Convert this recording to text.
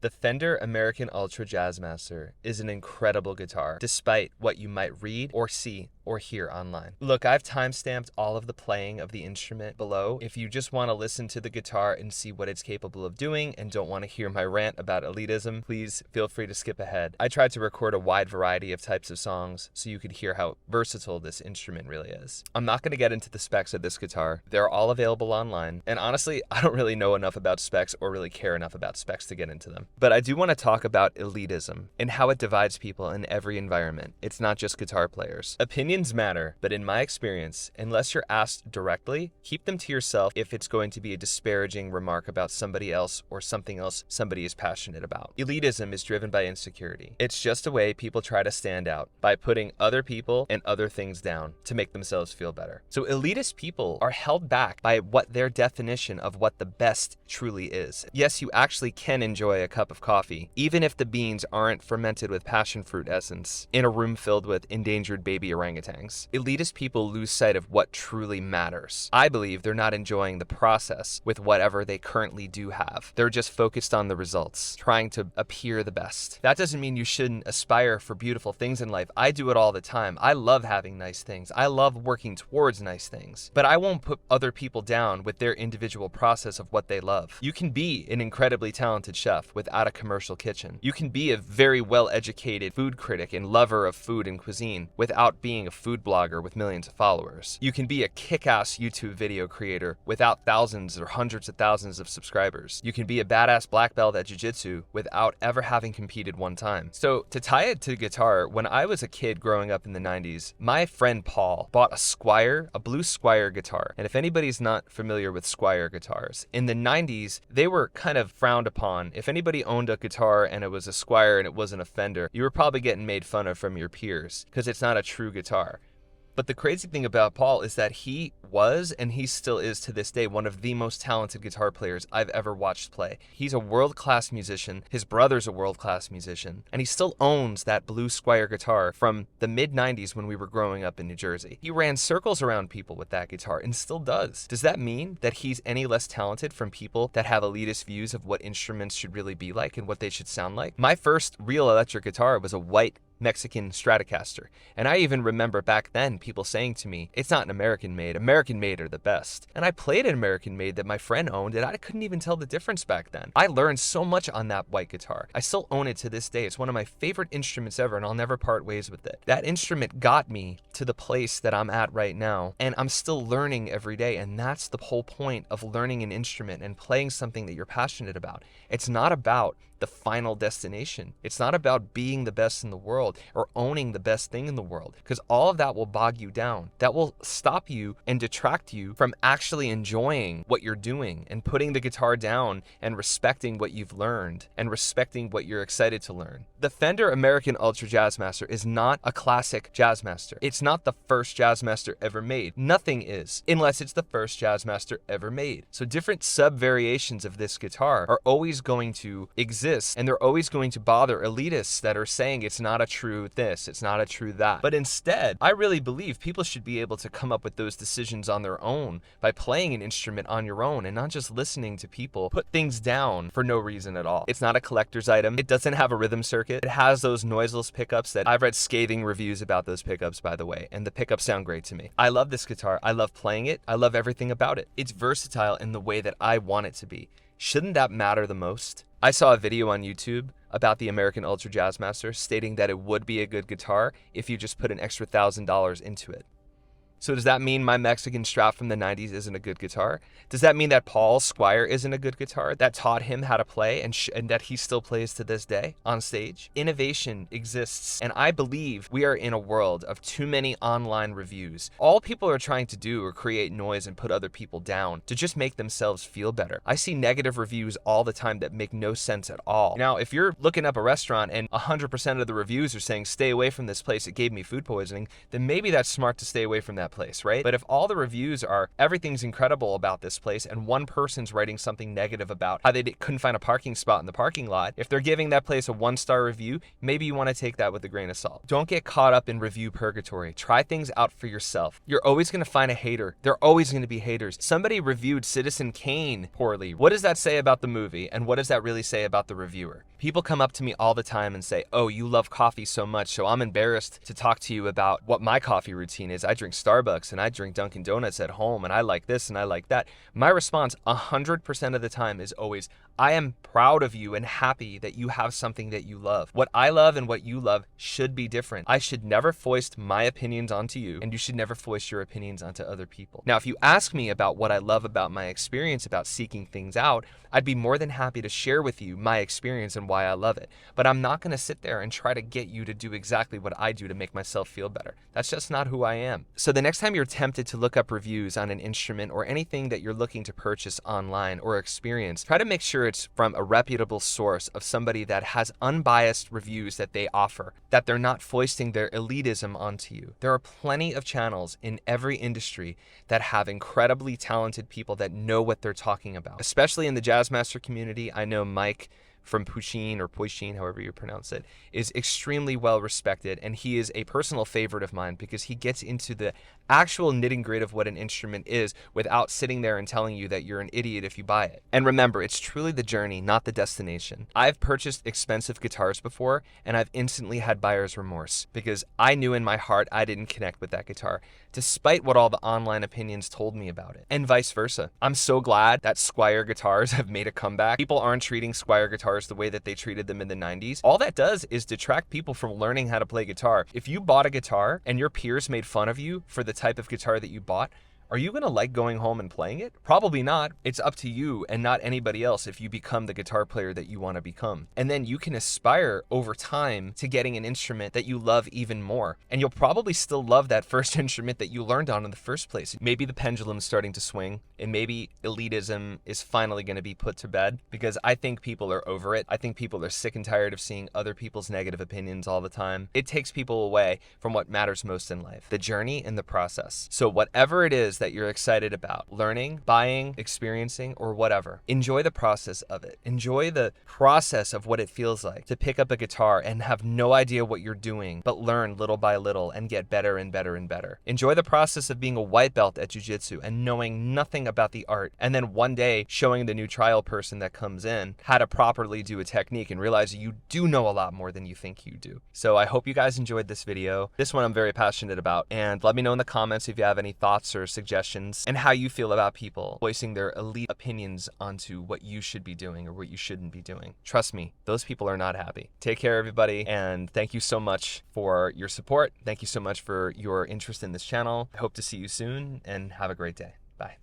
The Fender American Ultra Jazzmaster is an incredible guitar, despite what you might read or see or hear online. Look, I've timestamped all of the playing of the instrument below. If you just want to listen to the guitar and see what it's capable of doing and don't want to hear my rant about elitism, please feel free to skip ahead. I tried to record a wide variety of types of songs so you could hear how versatile this instrument really is. I'm not going to get into the specs of this guitar. They're all available online, and honestly, I don't really know enough about specs or really care enough about specs to get into them. But I do want to talk about elitism and how it divides people in every environment. It's not just guitar players. Opinions matter, but in my experience, unless you're asked directly, keep them to yourself if it's going to be a disparaging remark about somebody else or something else somebody is passionate about. Elitism is driven by insecurity. It's just a way people try to stand out by putting other people and other things down to make themselves feel better. So elitist people are held back by what their definition of what the best truly is. Yes, you actually can enjoy a cup of coffee, even if the beans aren't fermented with passion fruit essence in a room filled with endangered baby orangutans. Elitist people lose sight of what truly matters. I believe they're not enjoying the process with whatever they currently do have. They're just focused on the results, trying to appear the best. That doesn't mean you shouldn't aspire for beautiful things in life. I do it all the time. I love having nice things. I love working towards nice things. But I won't put other people down with their individual process of what they love. You can be an incredibly talented chef without a commercial kitchen. You can be a very well-educated food critic and lover of food and cuisine without being a food blogger with millions of followers. You can be a kick-ass YouTube video creator without thousands or hundreds of thousands of subscribers. You can be a badass black belt at jiu-jitsu without ever having competed one time. So to tie it to guitar, when I was a kid growing up in the 90s, my friend Paul bought a blue Squier guitar. And if anybody's not familiar with Squier guitars, in the 90s, they were kind of frowned upon. If anybody owned a guitar and it was a Squier and it wasn't a Fender, you were probably getting made fun of from your peers because it's not a true guitar. But the crazy thing about Paul is that he was, and he still is to this day, one of the most talented guitar players I've ever watched play. He's a world-class musician. His brother's a world-class musician. And he still owns that blue Squier guitar from the mid-90s when we were growing up in New Jersey. He ran circles around people with that guitar and still does. Does that mean that he's any less talented from people that have elitist views of what instruments should really be like and what they should sound like? My first real electric guitar was a white Mexican Stratocaster. And I even remember back then people saying to me, it's not an American made. American made are the best. And I played an American made that my friend owned and I couldn't even tell the difference back then. I learned so much on that white guitar. I still own it to this day. It's one of my favorite instruments ever and I'll never part ways with it. That instrument got me to the place that I'm at right now and I'm still learning every day, and that's the whole point of learning an instrument and playing something that you're passionate about. It's not about the final destination. It's not about being the best in the world or owning the best thing in the world, because all of that will bog you down. That will stop you and detract you from actually enjoying what you're doing and putting the guitar down and respecting what you've learned and respecting what you're excited to learn. The Fender American Ultra Jazzmaster is not a classic Jazzmaster. It's not the first Jazzmaster ever made. Nothing is, unless it's the first Jazzmaster ever made. So different sub-variations of this guitar are always going to exist, and they're always going to bother elitists that are saying it's not a true this, it's not a true that. But instead, I really believe people should be able to come up with those decisions on their own by playing an instrument on your own and not just listening to people put things down for no reason at all. It's not a collector's item. It doesn't have a rhythm circuit. It has those noiseless pickups that I've read scathing reviews about those pickups, by the way, and the pickups sound great to me. I love this guitar. I love playing it. I love everything about it. It's versatile in the way that I want it to be. Shouldn't that matter the most? I saw a video on YouTube about the American Ultra Jazzmaster stating that it would be a good guitar if you just put an extra $1,000 into it. So does that mean my Mexican Strat from the 90s isn't a good guitar? Does that mean that Paul's Squier isn't a good guitar that taught him how to play and that he still plays to this day on stage? Innovation exists, and I believe we are in a world of too many online reviews. All people are trying to do are create noise and put other people down to just make themselves feel better. I see negative reviews all the time that make no sense at all. Now, if you're looking up a restaurant and 100% of the reviews are saying, stay away from this place, it gave me food poisoning, then maybe that's smart to stay away from that place, right? But if all the reviews are everything's incredible about this place and one person's writing something negative about how they couldn't find a parking spot in the parking lot, if they're giving that place a 1-star review, maybe you want to take that with a grain of salt. Don't get caught up in review purgatory. Try things out for yourself. You're always going to find a hater. There are always going to be haters. Somebody reviewed Citizen Kane poorly. What does that say about the movie, and what does that really say about the reviewer? People come up to me all the time and say, oh, you love coffee so much, so I'm embarrassed to talk to you about what my coffee routine is. I drink Starbucks and I drink Dunkin' Donuts at home and I like this and I like that. My response 100% of the time is always, I am proud of you and happy that you have something that you love. What I love and what you love should be different. I should never foist my opinions onto you, and you should never foist your opinions onto other people. Now, if you ask me about what I love about my experience about seeking things out, I'd be more than happy to share with you my experience and why I love it. But I'm not going to sit there and try to get you to do exactly what I do to make myself feel better. That's just not who I am. So the next time you're tempted to look up reviews on an instrument or anything that you're looking to purchase online or experience, try to make sure it's from a reputable source of somebody that has unbiased reviews that they offer, that they're not foisting their elitism onto you. There are plenty of channels in every industry that have incredibly talented people that know what they're talking about, especially in the Jazzmaster community. I know Mike from Pusheen or Poishin, however you pronounce it, is extremely well respected, and he is a personal favorite of mine because he gets into the actual nitty gritty of what an instrument is without sitting there and telling you that you're an idiot if you buy it. And remember, it's truly the journey, not the destination. I've purchased expensive guitars before, and I've instantly had buyer's remorse because I knew in my heart I didn't connect with that guitar, despite what all the online opinions told me about it, and vice versa. I'm so glad that Squier guitars have made a comeback. People aren't treating Squier guitars the way that they treated them in the 90s. All that does is detract people from learning how to play guitar. If you bought a guitar and your peers made fun of you for the type of guitar that you bought, are you going to like going home and playing it? Probably not. It's up to you and not anybody else if you become the guitar player that you want to become. And then you can aspire over time to getting an instrument that you love even more. And you'll probably still love that first instrument that you learned on in the first place. Maybe the pendulum's starting to swing, and maybe elitism is finally going to be put to bed, because I think people are over it. I think people are sick and tired of seeing other people's negative opinions all the time. It takes people away from what matters most in life, the journey and the process. So whatever it is that you're excited about, learning, buying, experiencing, or whatever, enjoy the process of it. Enjoy the process of what it feels like to pick up a guitar and have no idea what you're doing, but learn little by little and get better and better and better. Enjoy the process of being a white belt at jiu-jitsu and knowing nothing about the art, and then one day showing the new trial person that comes in how to properly do a technique and realize you do know a lot more than you think you do. So I hope you guys enjoyed this video. This one I'm very passionate about, and let me know in the comments if you have any thoughts or suggestions and how you feel about people voicing their elite opinions onto what you should be doing or what you shouldn't be doing. Trust me, those people are not happy. Take care, everybody, and thank you so much for your support. Thank you so much for your interest in this channel. I hope to see you soon, and have a great day. Bye.